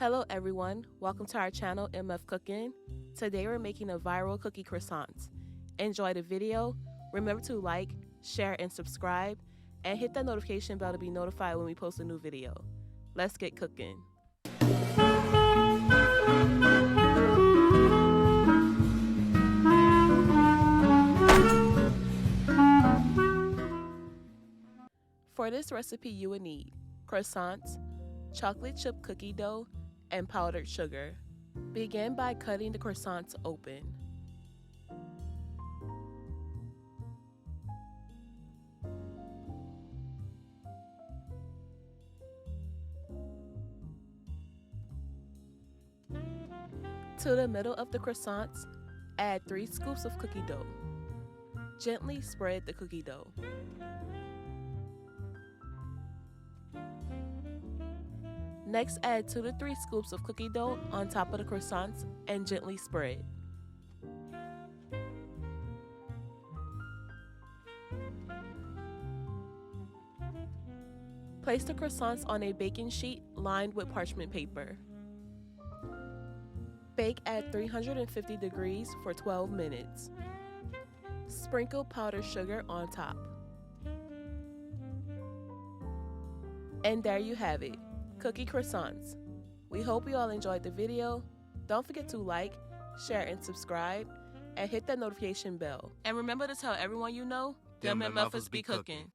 Hello everyone, welcome to our channel MF Cooking. Today we're making a viral cookie croissant. Enjoy the video, remember to like, share, and subscribe, and hit that notification bell to be notified when we post a new video. Let's get cooking. For this recipe you will need croissants, chocolate chip cookie dough, and powdered sugar. Begin by cutting the croissants open. To the middle of the croissants, add 3 scoops of cookie dough. Gently spread the cookie dough. Next, add 2 to 3 scoops of cookie dough on top of the croissants and gently spread. Place the croissants on a baking sheet lined with parchment paper. Bake at 350 degrees for 12 minutes. Sprinkle powdered sugar on top. And there you have it, cookie croissants. We hope you all enjoyed the video. Don't forget to like, share, and subscribe, and hit that notification bell. And remember to tell everyone you know, them MFers be cooking.